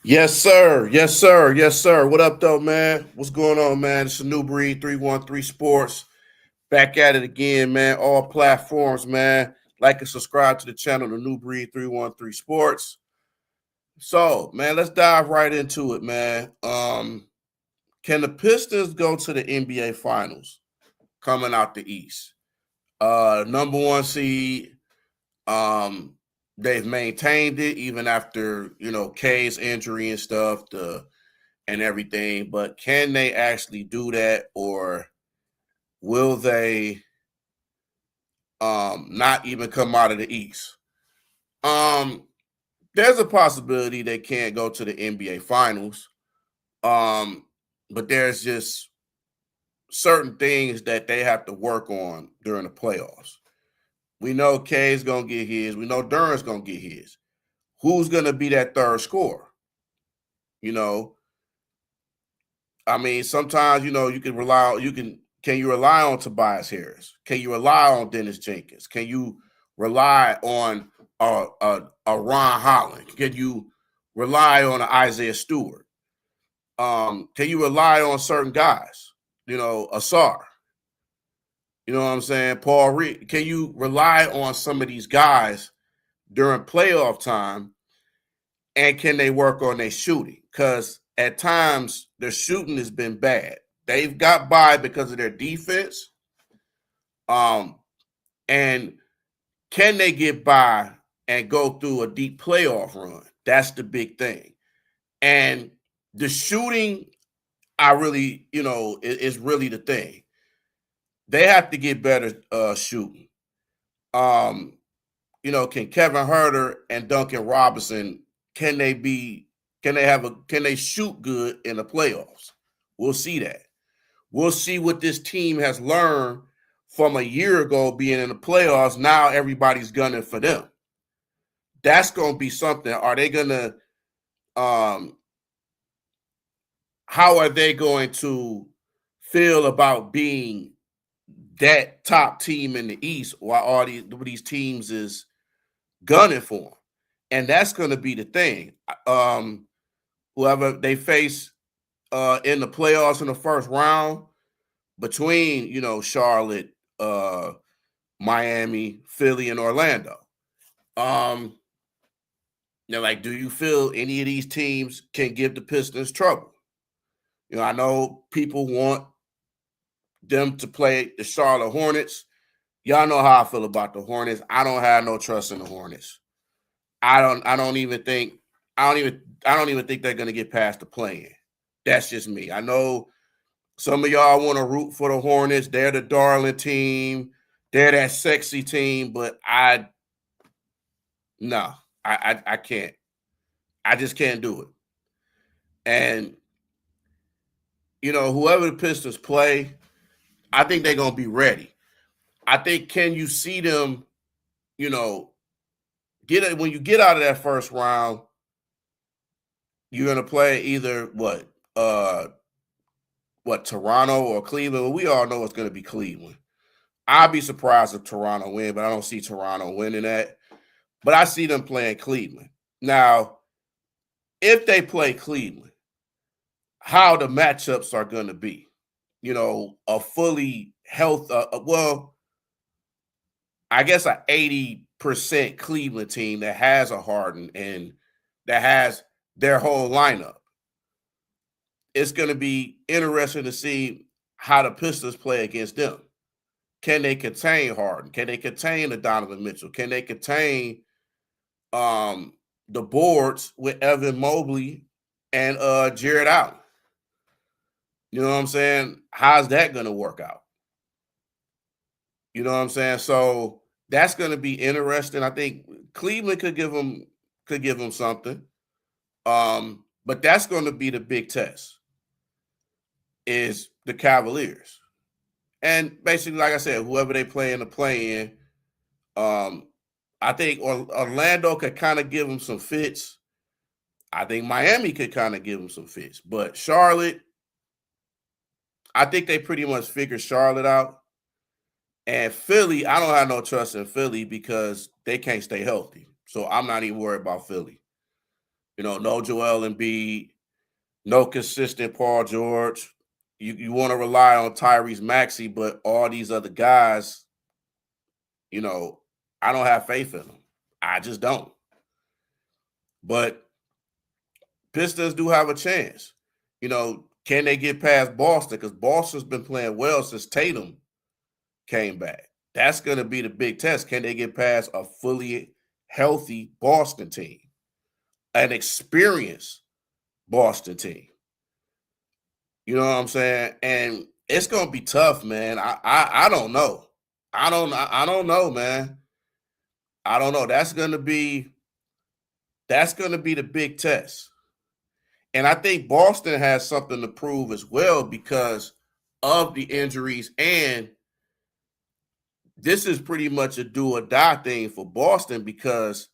Yes, sir. Yes, sir. Yes, sir. What up, though, man? What's going on, man? It's a new breed 313 Sports. Back at it again, man. All platforms, man. Like and subscribe to the channel, the new breed 313 Sports. So, man, let's dive right into it, man. Can the Pistons go to the NBA Finals coming out the East? Number one seed. Um, they've maintained it even after K's injury and stuff. And everything, but can they actually do that, or will they not even come out of the East? Um, there's a possibility they can't go to the NBA Finals, um, but there's just certain things that they have to work on during the playoffs. We know K's gonna get his. We know Duran's gonna get his. Who's gonna be that third scorer? You know, I mean, sometimes you can rely on can you rely on Tobias Harris? Can you rely on Dennis Jenkins? Can you rely on a Ron Holland? Can you rely on an Isaiah Stewart? Can you rely on certain guys? Asar. You know what I'm saying? Paul Reed. Can you rely on some of these guys during playoff time, and can they work on their shooting? Because at times their shooting has been bad. They've got by because of their defense. Um, and can they get by and go through a deep playoff run? That's the big thing. And the shooting, I really, is really the thing. They have to get better shooting. Um, can Kevin Herter and Duncan Robinson can they shoot good in the playoffs? We'll see that. We'll see what this team has learned from a year ago being in the playoffs. Now everybody's gunning for them. That's going to be something. Are they going to how are they going to feel about being that top team in the East while all these teams is gunning for them? And that's going to be the thing. Whoever they face in the playoffs in the first round between Charlotte, Miami, Philly, and Orlando. Um, like, do you feel any of these teams can give the Pistons trouble? I know people want them to play the Charlotte Hornets. Y'all know how I feel about the Hornets. I don't have no trust in the Hornets. I don't even think I don't even think they're gonna get past the play-in. That's just me. I know some of y'all want to root for the Hornets. They're the darling team. They're that sexy team, but no, I can't. I just can't do it. And whoever the Pistons play, I think they're gonna be ready. I think can you see them, you know, get it when you get out of that first round, you're gonna play either Toronto or Cleveland. Well, we all know it's gonna be Cleveland. I'd be surprised if Toronto win, but I don't see Toronto winning that. But I see them playing Cleveland. Now, if they play Cleveland, how the matchups are going to be. A fully I guess a 80% Cleveland team that has a Harden and that has their whole lineup. It's going to be interesting to see how the Pistons play against them. Can they contain Harden? Can they contain the Donovan Mitchell? Can they contain the boards with Evan Mobley and Jared Allen? You know what I'm saying? How's that going to work out? You know what I'm saying? So that's going to be interesting. I think Cleveland could give them something. But that's going to be the big test is the Cavaliers. And basically, like I said, whoever they play in the play-in, I think Orlando could kind of give them some fits. I think Miami could kind of give them some fits. But Charlotte, I think they pretty much figured Charlotte out. And Philly, I don't have no trust in Philly because they can't stay healthy. So I'm not even worried about Philly. No Joel Embiid, no consistent Paul George. You want to rely on Tyrese Maxey, but all these other guys, I don't have faith in them. I just don't. But Pistons do have a chance. Can they get past Boston? Because Boston's been playing well since Tatum came back. That's going to be the big test. Can they get past a fully healthy Boston team, an experienced Boston team? You know what I'm saying? And it's going to be tough, man. I don't know. I don't know, man. I don't know. That's going to be the big test. And I think Boston has something to prove as well because of the injuries. And this is pretty much a do or die thing for Boston because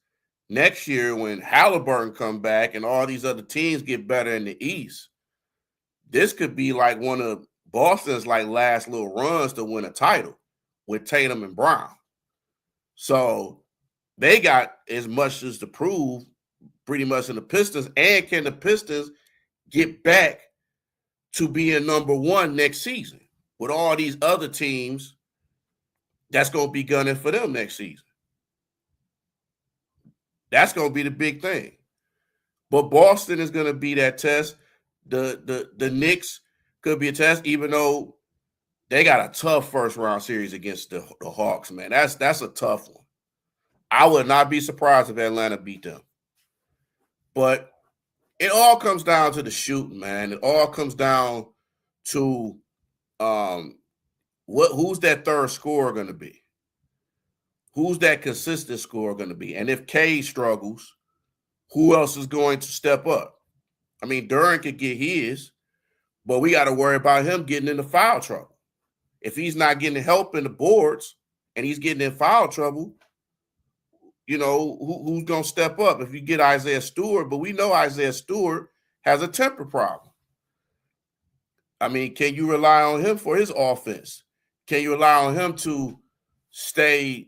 next year when Halliburton come back and all these other teams get better in the East, this could be like one of Boston's last little runs to win a title with Tatum and Brown. So they got as much as to prove pretty much in the Pistons. And can the Pistons get back to being number one next season with all these other teams that's going to be gunning for them next season? That's going to be the big thing. But Boston is going to be that test. The Knicks could be a test, even though they got a tough first round series against the Hawks, man. That's a tough one. I would not be surprised if Atlanta beat them. But it all comes down to the shooting, man. It all comes down to who's that third scorer going to be? Who's that consistent scorer going to be? And if K struggles, who else is going to step up? I mean, Duran could get his, but we got to worry about him getting into foul trouble. If he's not getting help in the boards and he's getting in foul trouble, who's going to step up? If you get Isaiah Stewart, but we know Isaiah Stewart has a temper problem. I mean, can you rely on him for his offense? Can you rely on him to stay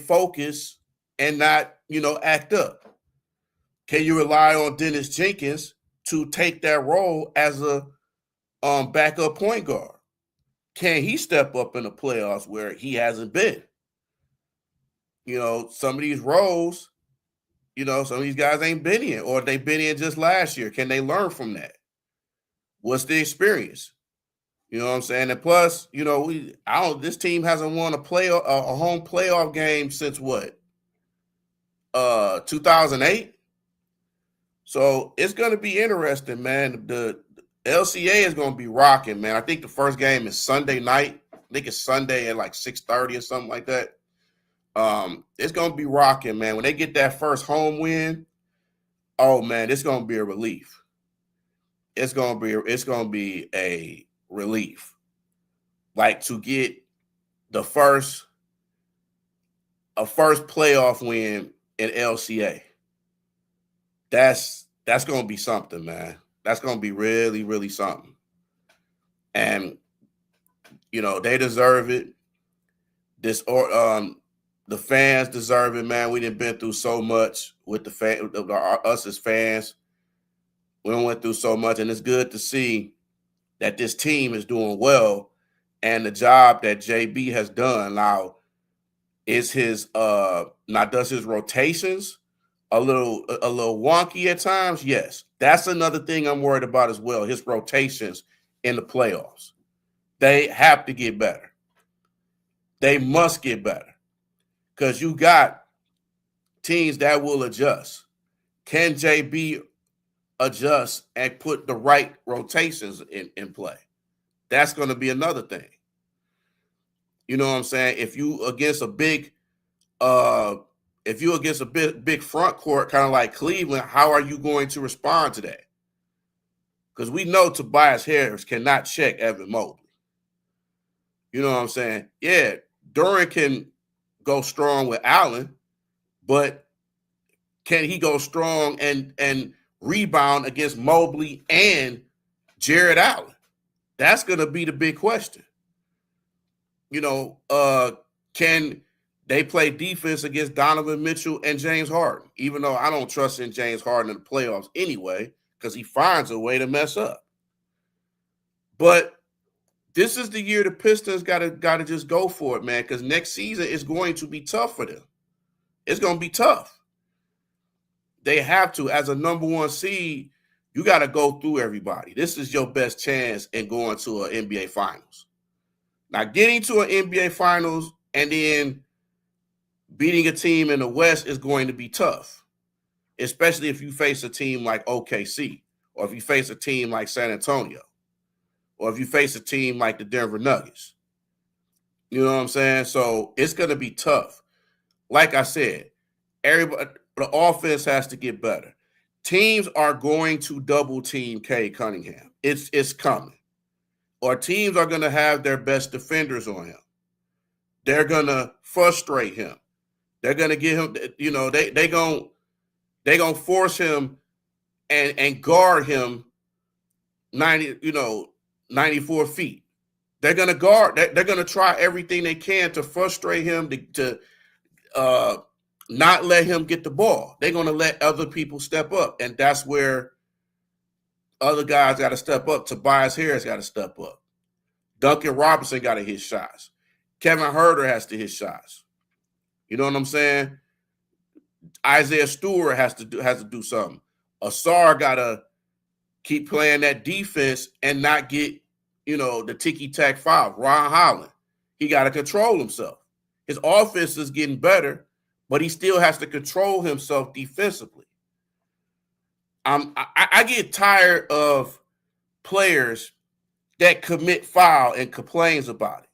focused and not, act up? Can you rely on Dennis Jenkins to take that role as a backup point guard? Can he step up in the playoffs where he hasn't been? Some of these roles, some of these guys ain't been in, or they've been in just last year. Can they learn from that? What's the experience? You know what I'm saying? And plus, this team hasn't won a home playoff game since what? 2008. So it's going to be interesting, man. The LCA is going to be rocking, man. I think the first game is Sunday night. I think it's Sunday at 6:30 or something like that. It's going to be rocking, man. When they get that first home win, oh man, it's going to be a relief. It's going to be a relief. To get a first playoff win in LCA. That's going to be something, man. That's going to be really, really something. And they deserve it. The fans deserve it, man. We done been through so much with us as fans. We went through so much, and it's good to see that this team is doing well, and the job that JB has done. Now, does his rotations a little wonky at times? Yes. That's another thing I'm worried about as well, his rotations in the playoffs. They have to get better. They must get better because you got teams that will adjust. Can JB adjust and put the right rotations in play? That's going to be another thing. You know what I'm saying? If you against a big front court, kind of like Cleveland, how are you going to respond to that? Because we know Tobias Harris cannot check Evan Mobley. You know what I'm saying? Yeah, Duran can go strong with Allen, but can he go strong and rebound against Mobley and Jared Allen? That's going to be the big question. Can they play defense against Donovan Mitchell and James Harden, even though I don't trust in James Harden in the playoffs anyway, because he finds a way to mess up. But this is the year the Pistons gotta just go for it, man, because next season is going to be tough for them. It's going to be tough. They have to, as a number one seed, you got to go through everybody. This is your best chance in going to an NBA Finals. Now, getting to an NBA Finals and then beating a team in the West is going to be tough, especially if you face a team like OKC, or if you face a team like San Antonio, or if you face a team like the Denver Nuggets. You know what I'm saying? So it's going to be tough. Like I said, everybody, the offense has to get better. Teams are going to double team Cade Cunningham. It's coming. Or teams are going to have their best defenders on him. They're going to frustrate him. They're going to get him, you know, they going to force him and guard him 94 feet. They're going to guard. They're going to try everything they can to frustrate him, to not let him get the ball. They're going to let other people step up. And that's where other guys got to step up. Tobias Harris got to step up. Duncan Robinson got to hit shots. Kevin Huerter has to hit shots. You know what I'm saying? Isaiah Stewart has to do something. Asar got to keep playing that defense and not get, the ticky-tack foul. Ron Holland, he got to control himself. His offense is getting better, but he still has to control himself defensively. I get tired of players that commit foul and complains about it.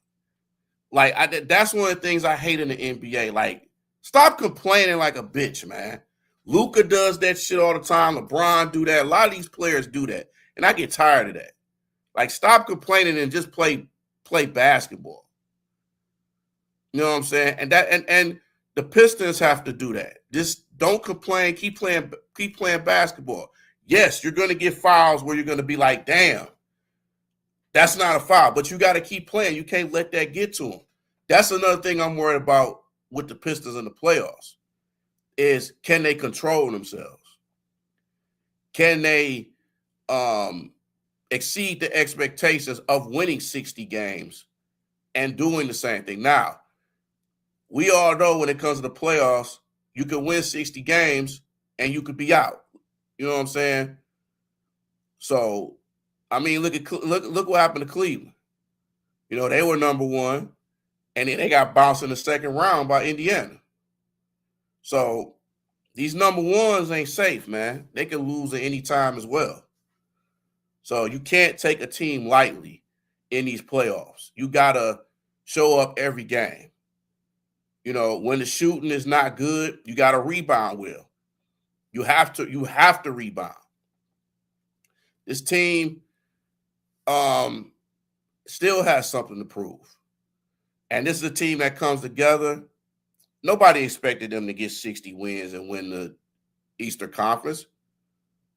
Like, that's one of the things I hate in the NBA. Like, stop complaining like a bitch, man. Luka does that shit all the time. LeBron do that. A lot of these players do that, and I get tired of that. Like, stop complaining and just play basketball. You know what I'm saying? And the Pistons have to do that. Just don't complain. Keep playing basketball. Yes, you're going to get fouls where you're going to be like, damn, that's not a foul. But you got to keep playing. You can't let that get to them. That's another thing I'm worried about with the Pistons in the playoffs is, can they control themselves? Can they exceed the expectations of winning 60 games and doing the same thing? Now, we all know when it comes to the playoffs, you can win 60 games and you could be out. You know what I'm saying? So, I mean, look what happened to Cleveland. They were number one, and then they got bounced in the second round by Indiana. So, these number ones ain't safe, man. They can lose at any time as well. So, you can't take a team lightly in these playoffs. You got to show up every game. When the shooting is not good, you got to rebound well. You have to rebound. This team still has something to prove. And this is a team that comes together. Nobody expected them to get 60 wins and win the Eastern Conference.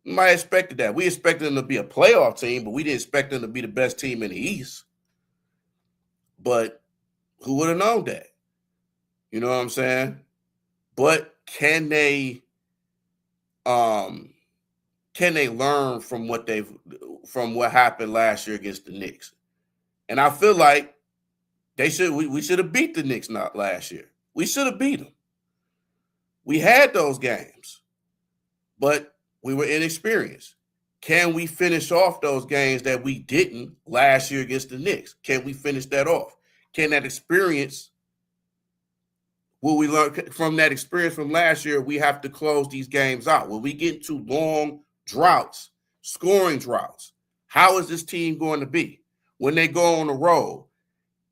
Nobody expected that. We expected them to be a playoff team, but we didn't expect them to be the best team in the East. But who would have known that? You know what I'm saying? But can they learn from what happened last year against the Knicks? And I feel like we should have beat the Knicks not last year. We should have beat them. We had those games, but we were inexperienced. Can we finish off those games that we didn't last year against the Knicks? Can we finish that off? Can that experience, will we learn from that experience from last year? We have to close these games out. When we get into long droughts, scoring droughts, how is this team going to be? When they go on the road,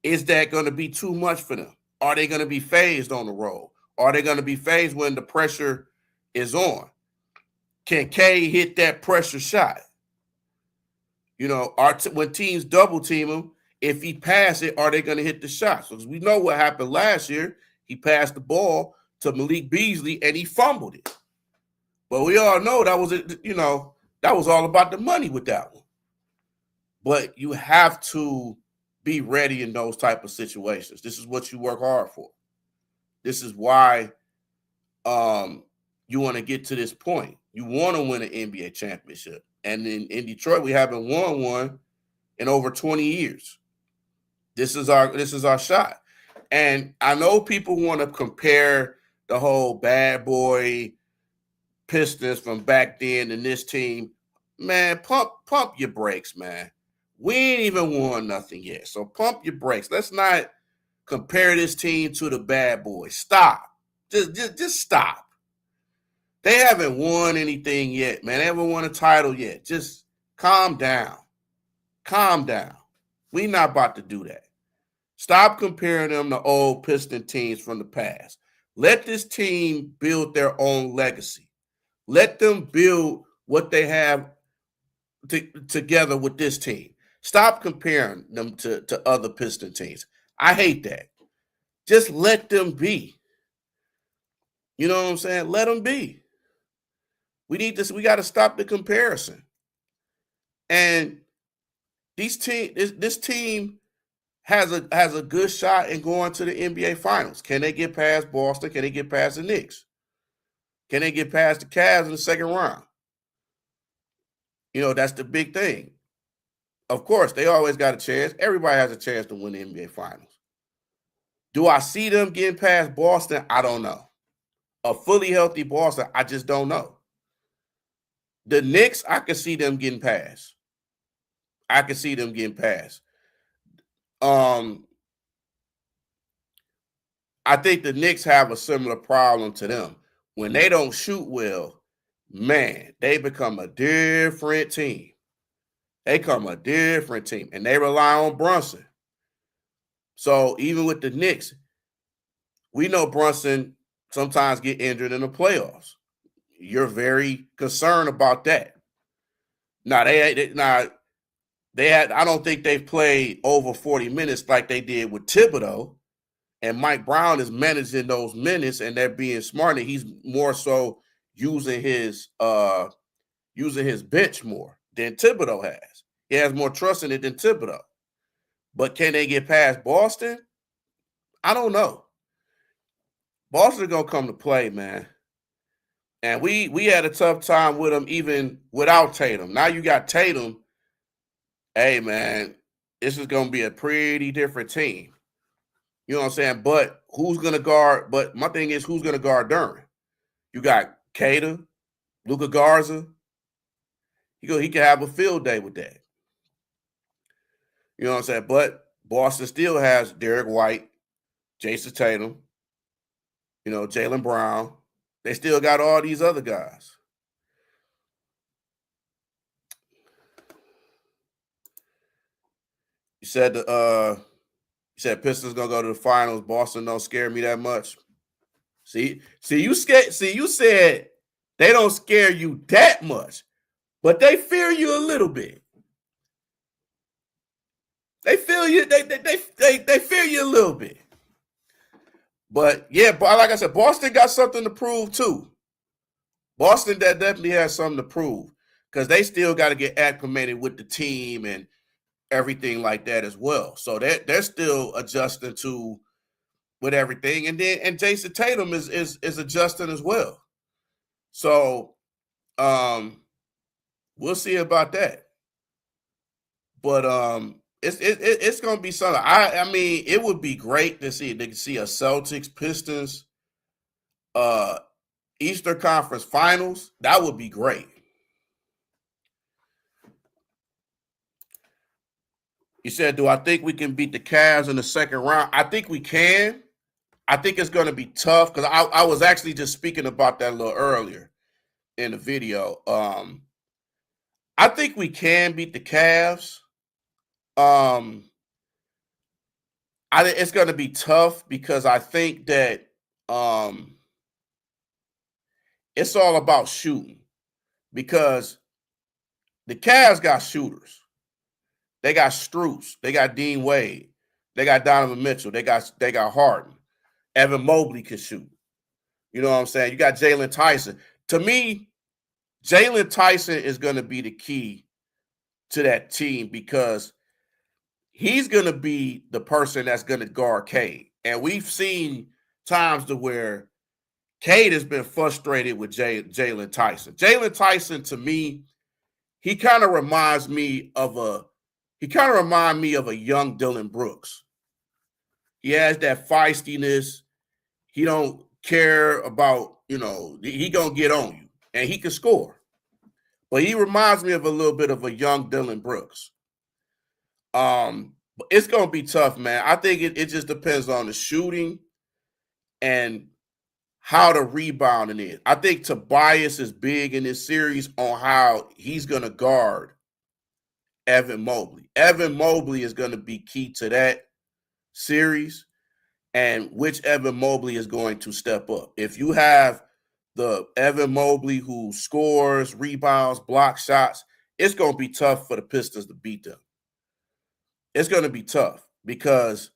is that going to be too much for them? Are they going to be phased on the road? Are they going to be phased when the pressure is on? Can K hit that pressure shot? When teams double team him, if he pass it, are they going to hit the shots? Because we know what happened last year. He passed the ball to Malik Beasley and he fumbled it. But we all know that was all about the money with that one. But you have to be ready in those type of situations. This is what you work hard for. This is why you want to get to this point. You want to win an NBA championship. And in Detroit, we haven't won one in over 20 years. This is our shot. And I know people want to compare the whole bad boy Pistons from back then and this team. Man, pump your brakes, man. We ain't even won nothing yet. So pump your brakes. Let's not compare this team to the bad boys. Stop. Just stop. They haven't won anything yet, man. They haven't won a title yet. Just calm down. Calm down. We not about to do that. Stop comparing them to old Piston teams from the past. Let this team build their own legacy. Let them build what they have together with this team. Stop comparing them to other Piston teams. I hate that. Just let them be. You know what I'm saying? Let them be. We need this. We got to stop the comparison. And this team has a good shot in going to the NBA Finals. Can they get past Boston? Can they get past the Knicks? Can they get past the Cavs in the second round? You know, that's the big thing. Of course, they always got a chance. Everybody has a chance to win the NBA Finals. Do I see them getting past Boston? I don't know. A fully healthy Boston, I just don't know. The Knicks, I can see them getting past. I can see them getting past. I think the Knicks have a similar problem to them. When they don't shoot well, man, they become a different team. They become a different team, and they rely on Brunson. So even with the Knicks, we know Brunson sometimes get injured in the playoffs. You're very concerned about that. Now they had. I don't think they've played over 40 minutes like they did with Thibodeau. And Mike Brown is managing those minutes, and they're being smart. And he's more so using his bench more than Thibodeau has. He has more trust in it than Thibodeau. But can they get past Boston? I don't know. Boston's gonna come to play, man. And we had a tough time with them even without Tatum. Now you got Tatum. Hey, man, this is gonna be a pretty different team. You know what I'm saying? But who's going to guard? But my thing is, who's going to guard Duran? You got Cater, Luka Garza. He can have a field day with that. You know what I'm saying? But Boston still has Derek White, Jason Tatum, Jaylen Brown. They still got all these other guys. You said Pistons gonna go to the finals. Boston don't scare me that much. See, you scared. See, you said they don't scare you that much, but they fear you a little bit. They feel you. They fear you a little bit. But yeah, like I said, Boston got something to prove too. Boston that definitely has something to prove because they still got to get acclimated with the team and everything like that as well. So they're still adjusting to with everything, and Jason Tatum is adjusting as well. So we'll see about that. But it's gonna be something. I mean, it would be great to see a Celtics Pistons Eastern Conference Finals. That would be great. You said, do I think we can beat the Cavs in the second round? I think we can. I think it's going to be tough because I was actually just speaking about that a little earlier in the video. I think we can beat the Cavs. It's going to be tough because I think that it's all about shooting because the Cavs got shooters. They got Strus. They got Dean Wade. They got Donovan Mitchell. They got Harden. Evan Mobley can shoot. You know what I'm saying? You got Jalen Tyson. To me, Jalen Tyson is going to be the key to that team because he's going to be the person that's going to guard Cade. And we've seen times to where Cade has been frustrated with Jalen Tyson. Jalen Tyson, to me, he kind of reminds me of a young Dylan Brooks. He has that feistiness. He don't care about, he gonna get on you, and he can score. But he reminds me of a little bit of a young Dylan Brooks. But it's gonna be tough, man. I think it just depends on the shooting and how the rebounding is. I think Tobias is big in this series on how he's gonna guard Evan Mobley. Evan Mobley is gonna be key to that series, and which Evan Mobley is going to step up. If you have the Evan Mobley who scores, rebounds, blocks shots, it's going to be tough for the Pistons to beat them. It's going to be tough because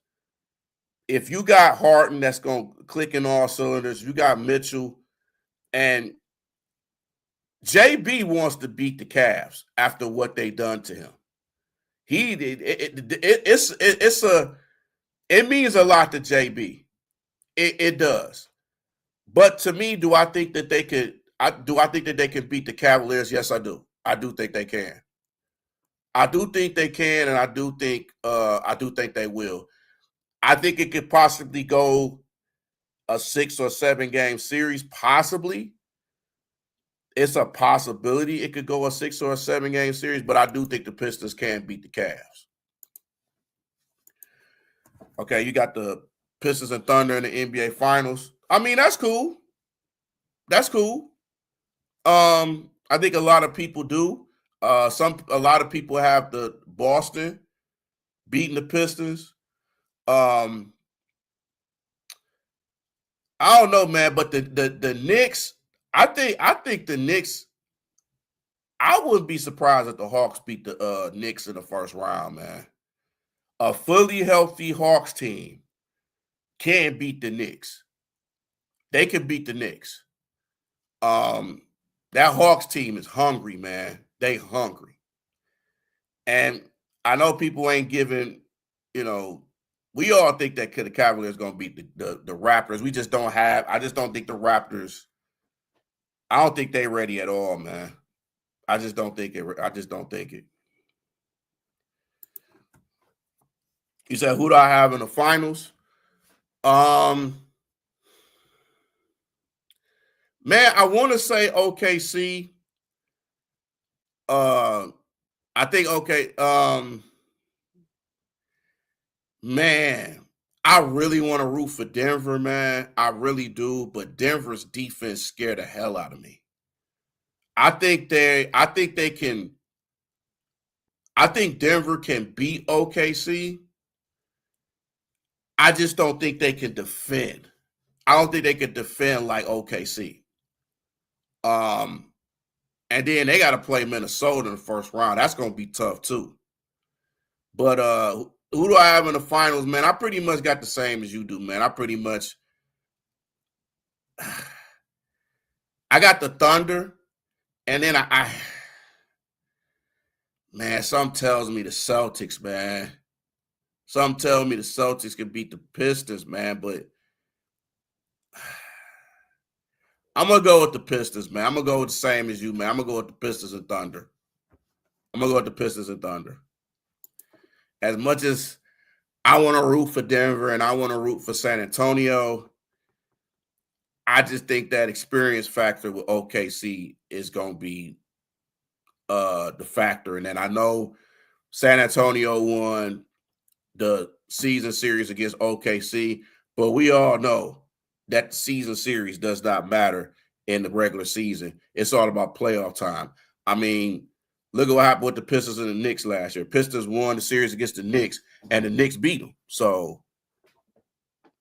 if you got Harden that's going to click in all cylinders, you got Mitchell, and JB wants to beat the Cavs after what they done to him. It means a lot to JB. It does. But to me, do I think that they could beat the Cavaliers? Yes, I do. I do think they can. I do think they can, and I do think they will. I think it could possibly go a 6 or 7 game series. Possibly. It's a possibility it could go a 6 or a 7 game series, but I do think the Pistons can beat the Cavs. Okay, you got the Pistons and Thunder in the NBA Finals. I mean, that's cool. That's cool. I think a lot of people do. A lot of people have the Boston beating the Pistons. I don't know, man, but the Knicks, I think the Knicks, I wouldn't be surprised if the Hawks beat the Knicks in the first round, man. A fully healthy Hawks team can beat the Knicks. They can beat the Knicks. That Hawks team is hungry, man. They hungry. And I know people ain't giving, we all think that the Cavaliers going to beat the Raptors. We just don't have, I just don't think the Raptors, I don't think they're ready at all, man. I just don't think it. You said, who do I have in the finals? Man, I want to say OKC. I think man, I really want to root for Denver, man. I really do, but Denver's defense scared the hell out of me. I think Denver can beat OKC. I just don't think they can defend. I don't think they can defend like OKC. And then they got to play Minnesota in the first round. That's going to be tough too. But who do I have in the finals, man? I pretty much got the same as you do, man. I got the Thunder, and then man, something tells me the Celtics, man. Some tell me the Celtics can beat the Pistons, man, but I'm going to go with the Pistons, man. I'm going to go with the same as you, man. I'm going to go with the Pistons and Thunder. As much as I want to root for Denver and I want to root for San Antonio, I just think that experience factor with OKC is going to be the factor. And then I know San Antonio won the season series against OKC, but we all know that the season series does not matter in the regular season. It's all about playoff time. I mean, look at what happened with the Pistons and the Knicks last year. Pistons won the series against the Knicks, and the Knicks beat them. So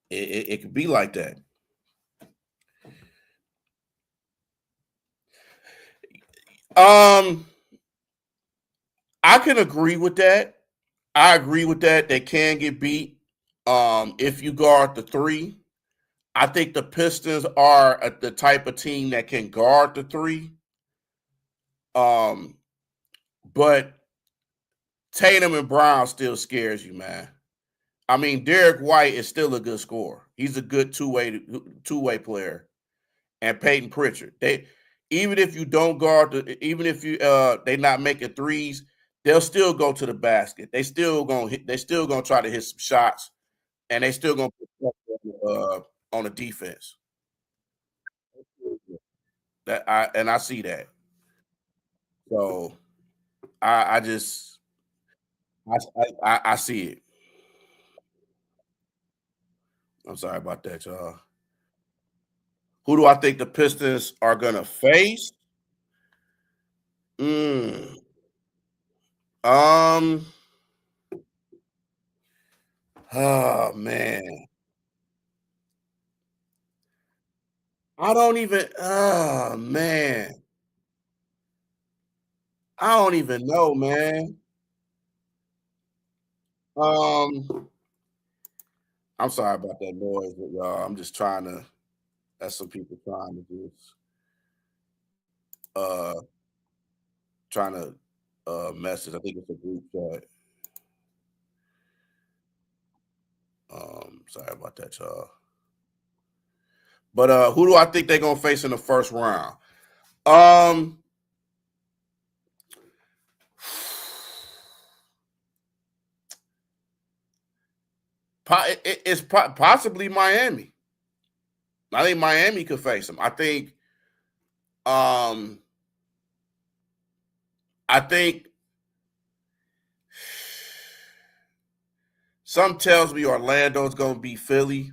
it could be like that. I can agree with that. I agree with that. They can get beat if you guard the three. I think the Pistons are the type of team that can guard the three. But Tatum and Brown still scares you, man. I mean, Derek White is still a good scorer. He's a good two-way player. And Peyton Pritchard. They even if you don't guard even if you they not making threes, they'll still go to the basket. They still gonna try to hit some shots, and they still gonna put on the defense. I see that. So I just I see it. I'm sorry about that, y'all. Who do I think the Pistons are gonna face? Mm, um. Oh man, I don't even. Oh man, I don't even know, man. Um, I'm sorry about that noise, but y'all. I'm just trying to. That's some people trying to just uh trying to message. I think it's a group chat. Sorry about that, y'all. But who do I think they're gonna face in the first round? Um, it's possibly Miami. I think Miami could face them. Um, I think some tells me Orlando's gonna be Philly,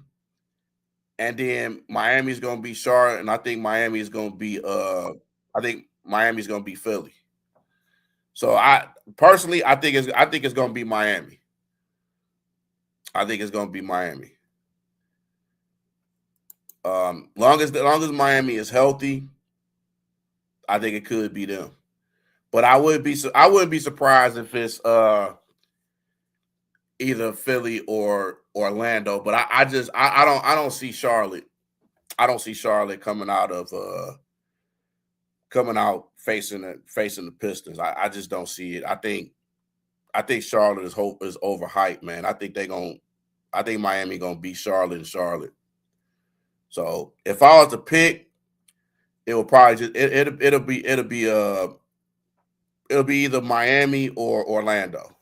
and then Miami's gonna be Charlotte, and I think Miami's gonna be Philly. So I think it's gonna be Miami. I think it's gonna be Miami. Long as Miami is healthy, I think it could be them. But I wouldn't be surprised if it's either Philly or Orlando. But I don't see Charlotte. I don't see Charlotte coming out facing the Pistons. I just don't see it. I think Charlotte is overhyped, man. I think Miami gonna beat Charlotte and Charlotte. So if I was to pick, it will probably just it'll be either Miami or Orlando.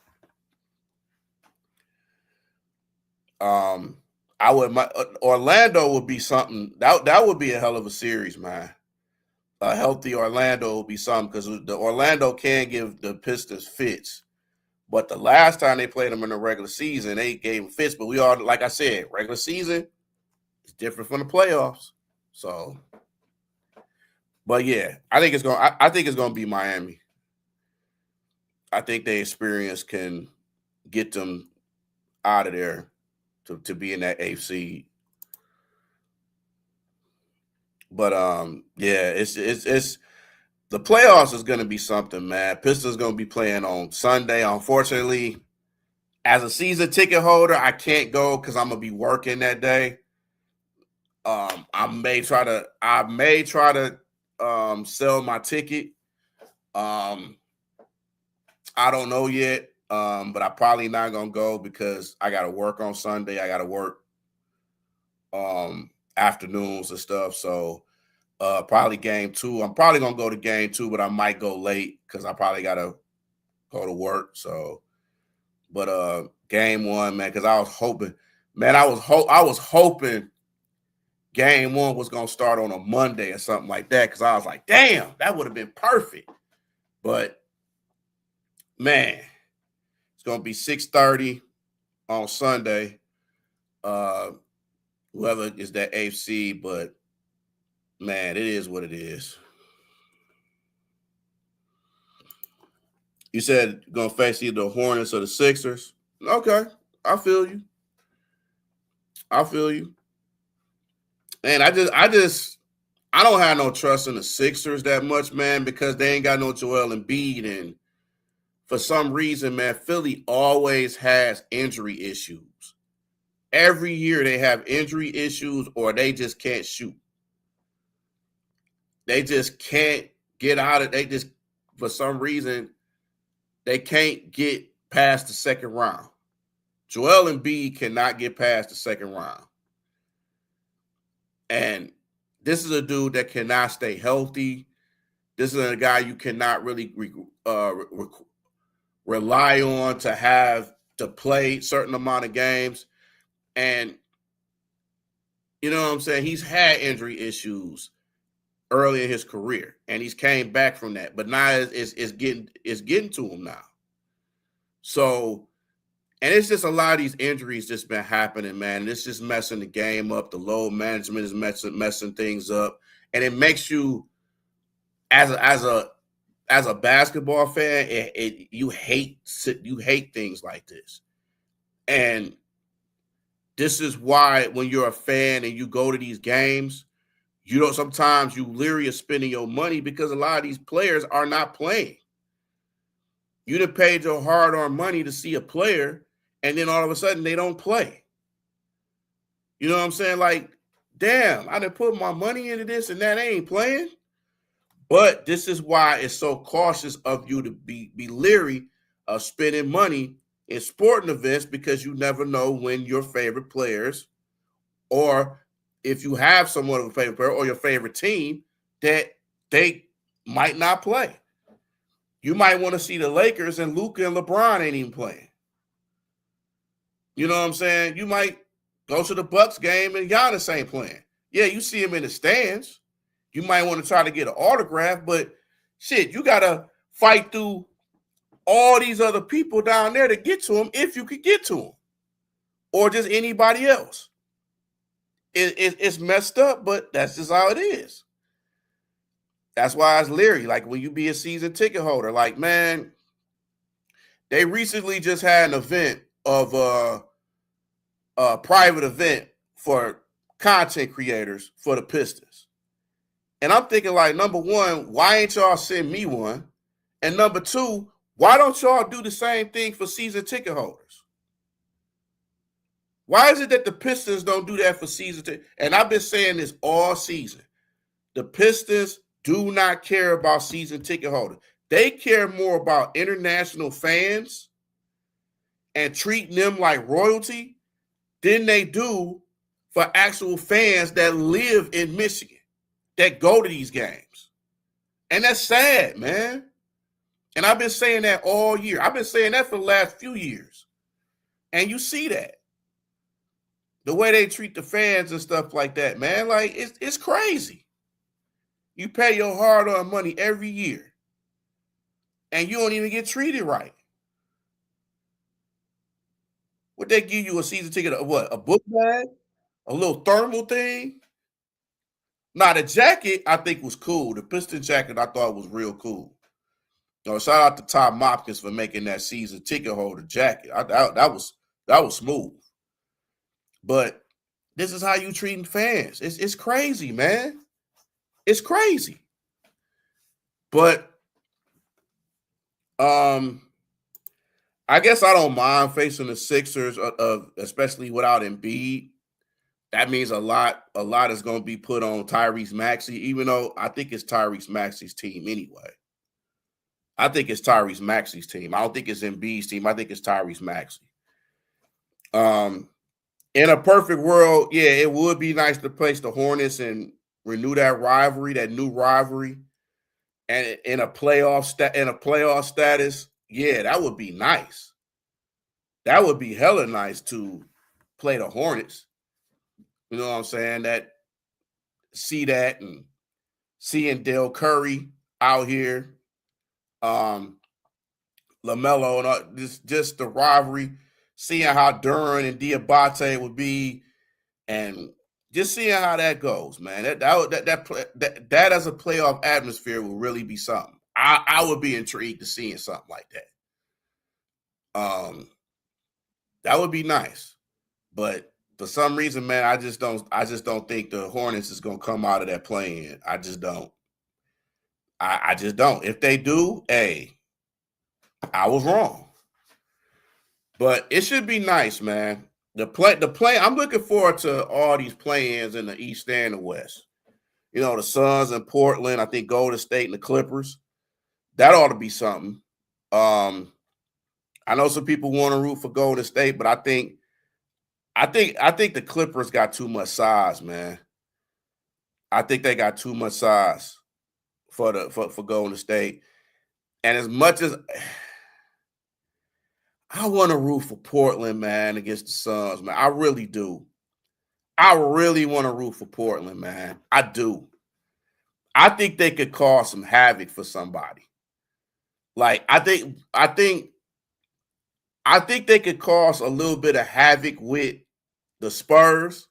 Um, Orlando would be something that would be a hell of a series, man. A healthy Orlando would be something because the Orlando can give the Pistons fits. But the last time they played them in the regular season, they gave them fits. But we all, like I said, regular season is different from the playoffs. So, but yeah, I think it's gonna be Miami. I think their experience can get them out of there to be in that eighth seed. But yeah, it's the playoffs is gonna be something, man. Pistons gonna be playing on Sunday. Unfortunately, as a season ticket holder, I can't go because I'm gonna be working that day. I may try to sell my ticket. Um, I don't know yet. But I probably not gonna go because I gotta work on Sunday. I gotta work afternoons and stuff. So probably game two. I'm probably gonna go to game two, but I might go late because I probably gotta go to work. So but game one, man, because I was hoping, man, I was hoping game one was gonna start on a Monday or something like that. Cause I was like, damn, that would have been perfect. But man, it's gonna be 6:30 on Sunday. Uh Whoever is that AFC, but man, it is what it is. You said gonna face either the Hornets or the Sixers. Okay, I feel you. I feel you. And I don't have no trust in the Sixers that much, man, because they ain't got no Joel Embiid, and for some reason, man, Philly always has injury issues. Every year they have injury issues, or they just can't shoot. They just can't get out of. They just for some reason they can't get past the second round. Joel Embiid cannot get past the second round. And this is a dude that cannot stay healthy. This is a guy you cannot really rely on to have to play a certain amount of games. And you know what I'm saying? He's had injury issues early in his career, and he's came back from that. But now it's getting to him now. So, and it's just a lot of these injuries just been happening, man. And it's just messing the game up. The load management is messing things up, and it makes you, as a basketball fan, you hate things like this. And this is why when you're a fan and you go to these games, you don't, sometimes you leery of spending your money because a lot of these players are not playing. You done paid your hard-earned money to see a player, and then all of a sudden they don't play. You know what I'm saying? Like, damn, I done put my money into this and that ain't playing. But this is why it's so cautious of you to be leery of spending money in sporting events, because you never know when your favorite players, or if you have someone of a favorite player or your favorite team, that they might not play. You might want to see the Lakers and Luka and LeBron ain't even playing. You know what I'm saying? You might go to the Bucks game and Giannis ain't playing. Yeah, you see him in the stands. You might want to try to get an autograph, but shit, you got to fight through all these other people down there to get to him, if you could get to him, or just anybody else. It's messed up, but that's just how it is. That's why it's leery. Like when you be a season ticket holder, like, man, they recently just had an event of a private event for content creators for the Pistons. And I'm thinking, like, number one, why ain't y'all send me one? And number two, why don't y'all do the same thing for season ticket holders? Why is it that the Pistons don't do that for season ticket? And I've been saying this all season. The Pistons do not care about season ticket holders. They care more about international fans and treating them like royalty than they do for actual fans that live in Michigan, that go to these games. And that's sad, man. And I've been saying that all year. I've been saying that for the last few years. And you see that. The way they treat the fans and stuff like that, man, like it's crazy. You pay your hard-earned money every year, and you don't even get treated right. Would they give you a season ticket? What, a book bag? A little thermal thing? Now, the jacket, I think, was cool. The Piston jacket, I thought, was real cool. Shout out to Tom Hopkins for making that season ticket holder jacket. That was smooth. But this is how you treating fans. It's crazy, man. It's crazy. But I guess I don't mind facing the Sixers, especially without Embiid. That means a lot. A lot is going to be put on Tyrese Maxey, even though I think it's Tyrese Maxey's team anyway. I think it's Tyrese Maxey's team. I don't think it's Embiid's team. I think it's Tyrese Maxey. In a perfect world, yeah, it would be nice to place the Hornets and renew that rivalry, that new rivalry, and in a playoff status. Yeah, that would be nice. That would be hella nice to play the Hornets. You know what I'm saying? See that and seeing Dale Curry out here, LaMelo, and just the rivalry, seeing how Duran and Diabate would be, and just seeing how that goes, man. That as a playoff atmosphere will really be something. I would be intrigued to seeing something like that. That would be nice, but for some reason, man, I just don't think the Hornets is gonna come out of that play-in. I just don't. I just don't. If they do, hey, I was wrong. But it should be nice, man. The play. I'm looking forward to all these play-ins in the East and the West. You know, the Suns and Portland. I think Golden State and the Clippers. That ought to be something. I know some people want to root for Golden State, but I think the Clippers got too much size, man. I think they got too much size for Golden State. And as much as I want to root for Portland, man, against the Suns, man, I really do. I really want to root for Portland, man. I do. I think they could cause some havoc for somebody. Like I think they could cause a little bit of havoc with the Spurs.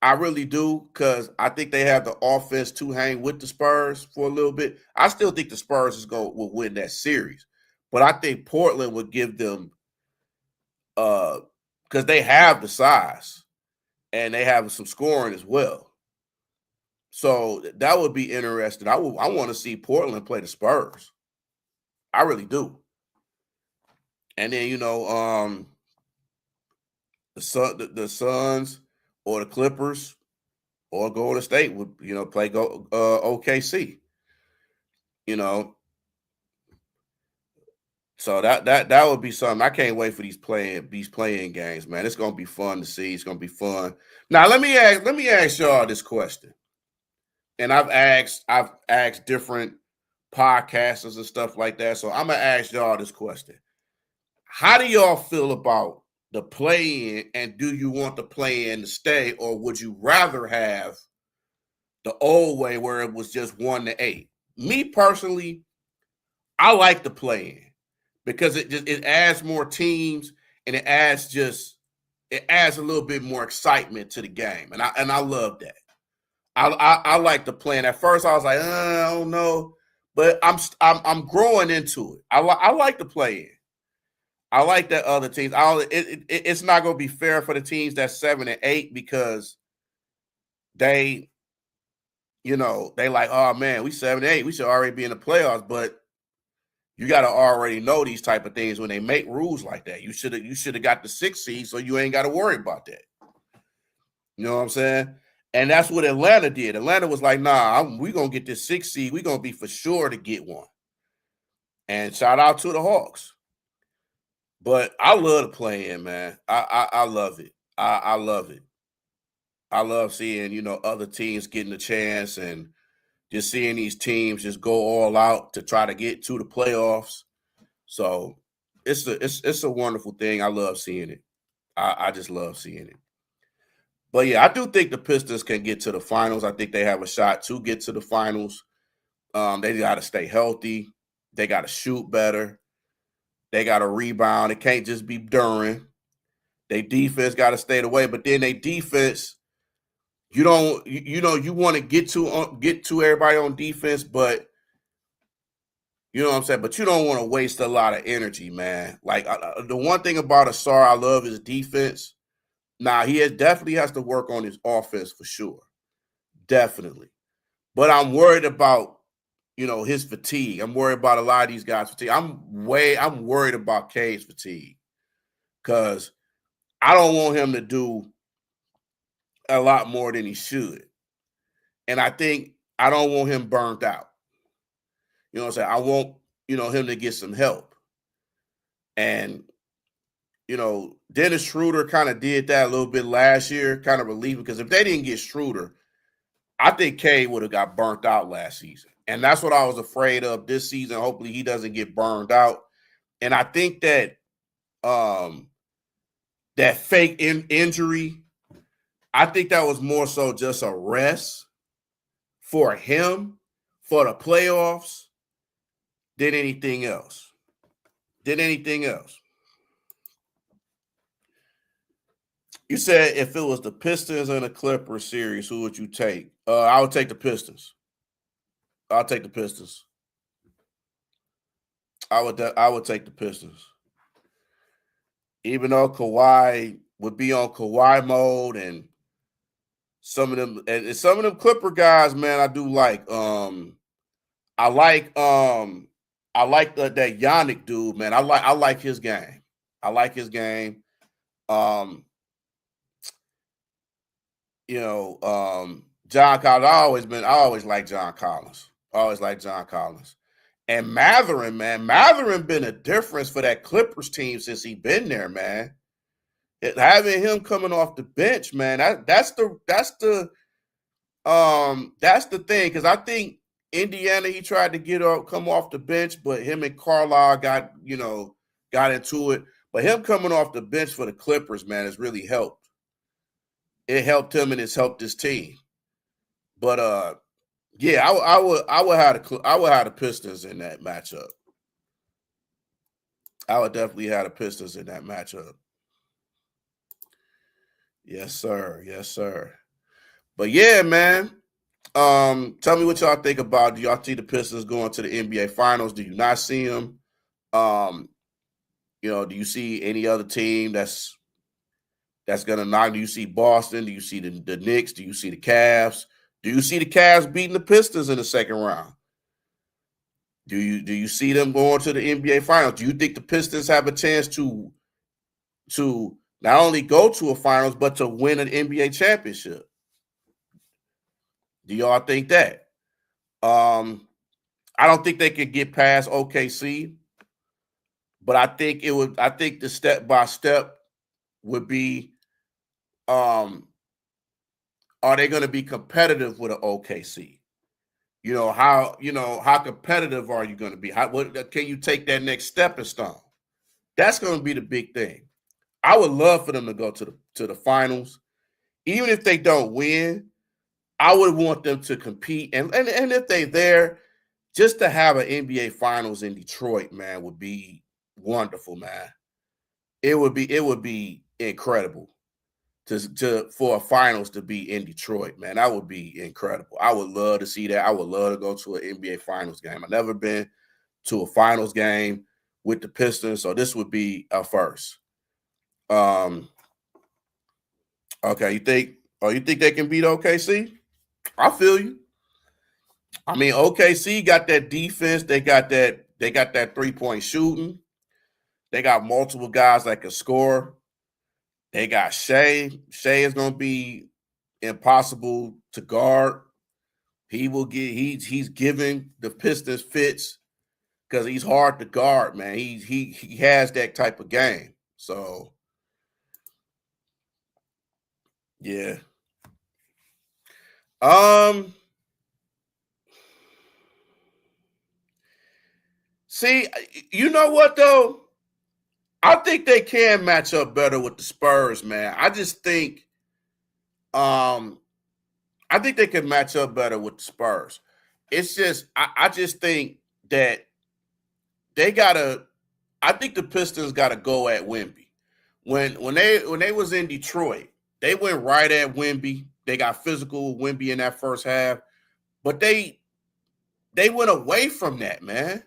I really do, because I think they have the offense to hang with the Spurs for a little bit. I still think the Spurs will win that series, but I think Portland would give them because they have the size and they have some scoring as well. So that would be interesting. I want to see Portland play the Spurs. I really do. And then the Suns or the Clippers or Golden State would play OKC. You know, so that would be something. I can't wait for these playing games, man. It's gonna be fun to see. It's gonna be fun. Now let me ask y'all this question. And I've asked different podcasters and stuff like that. So I'm gonna ask y'all this question. How do y'all feel about the play-in, and do you want the play-in to stay, or would you rather have the old way where it was just 1-8? Me personally, I like the play-in because it adds more teams, and it adds a little bit more excitement to the game, and I love that. I like the plan. At first, I was like, I don't know, but I'm growing into it. I like the play-in. I like that other teams. It's not going to be fair for the teams that's 7 and 8 because they like, oh man, we 7 and 8, we should already be in the playoffs. But you got to already know these type of things when they make rules like that. You should have got the 6th seed, so you ain't got to worry about that. You know what I'm saying? And that's what Atlanta did. Atlanta was like, nah, we're going to get this 6th seed. We're going to be for sure to get one. And shout out to the Hawks. But I love the play-in, man. I love it. I love it. I love seeing, other teams getting a chance and just seeing these teams just go all out to try to get to the playoffs. So it's a wonderful thing. I love seeing it. I just love seeing it. But yeah, I do think the Pistons can get to the finals. I think they have a shot to get to the finals. They got to stay healthy. They got to shoot better. They got to rebound. It can't just be Duran. They defense got to stay away. But then they defense, you want to get to everybody on defense, but you know what I'm saying. But you don't want to waste a lot of energy, man. Like the one thing about Asar I love is defense. Now he definitely has to work on his offense for sure, definitely. But I'm worried about his fatigue. I'm worried about a lot of these guys' fatigue. I'm worried about Cade's fatigue because I don't want him to do a lot more than he should. And I don't want him burnt out. You know what I'm saying? I want, him to get some help. And, Dennis Schroeder kind of did that a little bit last year, kind of relief, because if they didn't get Schroeder, I think Cade would have got burnt out last season. And that's what I was afraid of this season. Hopefully he doesn't get burned out. And I think that that fake injury, I think that was more so just a rest for him for the playoffs than anything else. You said if it was the Pistons and the Clippers series, who would you take? I would take the Pistons. I'll take the Pistons. I would take the Pistons. Even though Kawhi would be on Kawhi mode, and some of them Clipper guys, man, I do like. I like that Yannick dude, man. I like his game. I like his game. John Collins. I always like John Collins. And Matherin been a difference for that Clippers team since he been there, man. Having him coming off the bench, man, that's the thing, because I think Indiana, he tried to come off the bench, but him and Carlisle got into it. But him coming off the bench for the Clippers, man, has really helped. It helped him and it's helped his team. But yeah, I would have the Pistons in that matchup. I would definitely have the Pistons in that matchup. Yes, sir. Yes, sir. But yeah, man. Tell me what y'all think about. Do y'all see the Pistons going to the NBA Finals? Do you not see them? Do you see any other team that's gonna knock? Do you see Boston? Do you see the Knicks? Do you see the Cavs? Do you see the Cavs beating the Pistons in the second round? Do you see them going to the NBA Finals? Do you think the Pistons have a chance to not only go to a finals, but to win an NBA championship? Do y'all think that? I don't think they could get past OKC, but I think the step by step would be, are they going to be competitive with an OKC? How competitive are you going to be? What can you take that next stepping stone? That's going to be the big thing. I would love for them to go to the finals. Even if they don't win, I would want them to compete. And if they're there, just to have an NBA Finals in Detroit, man, would be wonderful, man. It would be incredible for a finals to be in Detroit, man. That would be incredible. I would love to see that. I would love to go to an NBA Finals game. I've never been to a finals game with the Pistons, so this would be a first. Okay, you think they can beat OKC? I feel you. I mean, OKC got that defense. They got that 3-point shooting. They got multiple guys that can score. They got Shea. Shea is going to be impossible to guard. He's giving the Pistons fits because he's hard to guard, man. He has that type of game. So yeah. See, you know what though? I think they can match up better with the Spurs, man. I just think I think they can match up better with the Spurs. It's just I just think that I think the Pistons gotta go at Wemby. When they was in Detroit, they went right at Wemby. They got physical with Wemby in that first half, but they went away from that, man.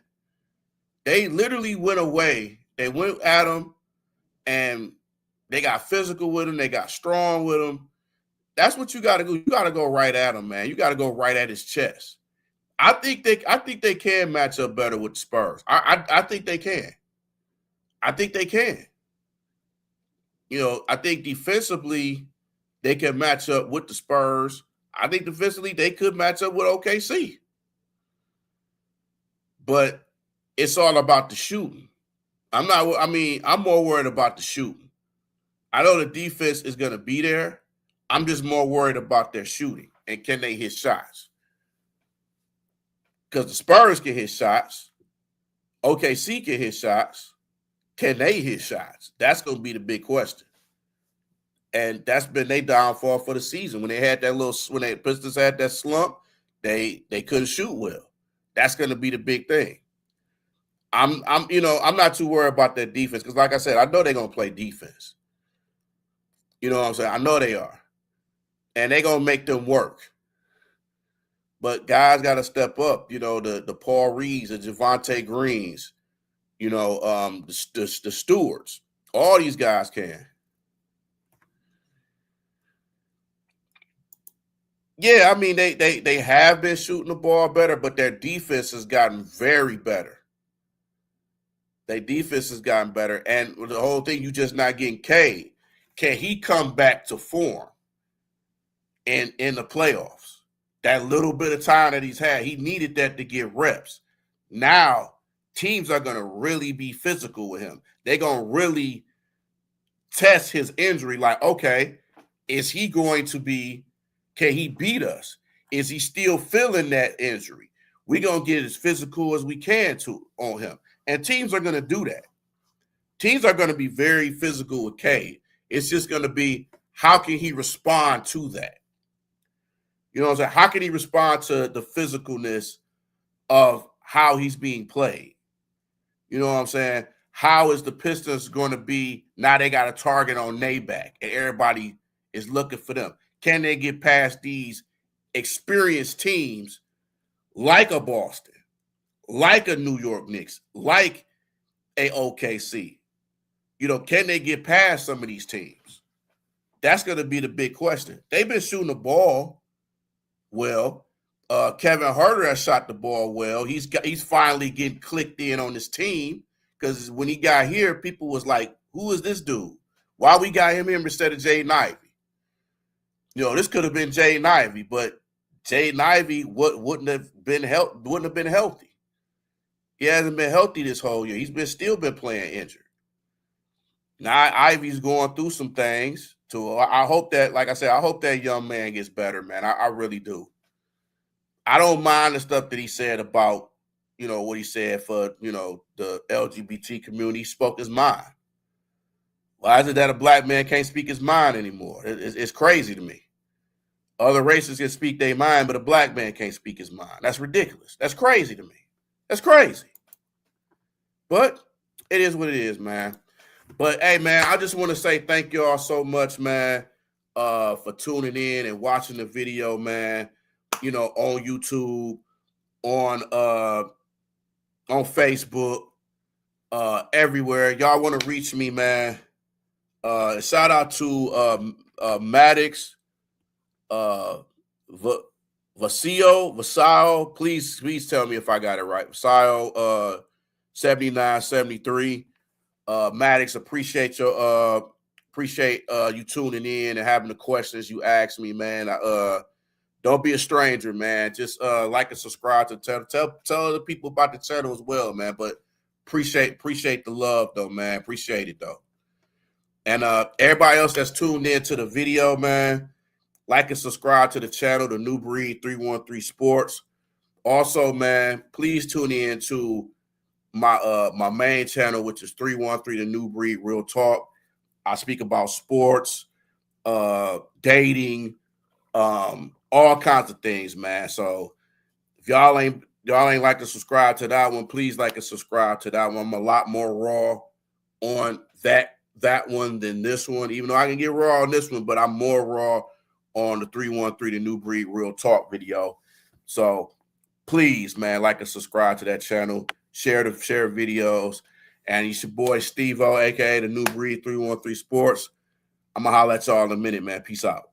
They literally went away. They went at him, and they got physical with him. They got strong with him. That's what you got to do. You got to go right at him, man. You got to go right at his chest. I think they can match up better with the Spurs. I think they can. I think they can. I think defensively they can match up with the Spurs. I think defensively they could match up with OKC. But it's all about the shooting. I'm more worried about the shooting. I know the defense is going to be there. I'm just more worried about their shooting and can they hit shots? Because the Spurs can hit shots. OKC can hit shots. Can they hit shots? That's going to be the big question. And that's been their downfall for the season. When the Pistons had that slump, they couldn't shoot well. That's going to be the big thing. I'm not too worried about their defense because, like I said, I know they're going to play defense. You know what I'm saying? I know they are. And they're going to make them work. But guys got to step up. The Paul Reeds, the Javonte Greens, the Stewarts. All these guys can. Yeah, I mean, they have been shooting the ball better, but their defense has gotten very better. Their defense has gotten better. And the whole thing, you just not getting Cade. Can he come back to form in the playoffs? That little bit of time that he's had, he needed that to get reps. Now, teams are going to really be physical with him. They're going to really test his injury. Like, okay, is he going to be, can he beat us? Is he still feeling that injury? We're going to get as physical as we can on him. And teams are going to do that. Teams are going to be very physical with Cade. It's just going to be, how can he respond to that? You know what I'm saying? How can he respond to the physicalness of how he's being played? You know what I'm saying? How is the Pistons going to be now they got a target on their back and everybody is looking for them? Can they get past these experienced teams like a Boston, like a New York Knicks, like a OKC? You know, can they get past some of these teams? That's going to be the big question. They've been shooting the ball well. Kevin Huerter has shot the ball well. He's finally getting clicked in on his team, because when he got here, people was like, who is this dude? Why we got him here instead of Jaden Ivey? You know, this could have been Jaden Ivey, but Jaden Ivey wouldn't have been healthy. He hasn't been healthy this whole year. He's still been playing injured. Now Ivy's going through some things. I hope that, like I said, I hope that young man gets better, man. I really do. I don't mind the stuff that he said about, you know, what he said for, you know, the LGBT community. He spoke his mind. Why is it that a black man can't speak his mind anymore? It's crazy to me. Other races can speak their mind, but a black man can't speak his mind. That's ridiculous. That's crazy to me. That's crazy. But it is what it is, man. But, hey, man, I just want to say thank you all so much, man, for tuning in and watching the video, man, you know, on YouTube, on Facebook, everywhere. Y'all want to reach me, man. Shout out to Maddox, Vasil. Please tell me if I got it right. Vasil, 7973. Maddox, appreciate you tuning in and having the questions you asked me, man. Don't be a stranger, man. Just like and subscribe to the channel. Tell other people about the channel as well, man. But appreciate the love, though, man. Appreciate it, though. And everybody else that's tuned in to the video, man, like and subscribe to the channel, The New Breed 313 Sports. Also, man, please tune in to my main channel, which is 313 The New Breed Real Talk. I speak about sports, dating, all kinds of things, man. So if y'all ain't like to subscribe to that one, please like and subscribe to that one. I'm a lot more raw on that one than this one, even though I can get raw on this one, but I'm more raw on the 313 The New Breed Real Talk video. So please, man, like and subscribe to that channel. Share videos. And it's your boy Steve-O, aka The New Breed 313 Sports. I'm gonna holler at y'all in a minute, man. Peace out.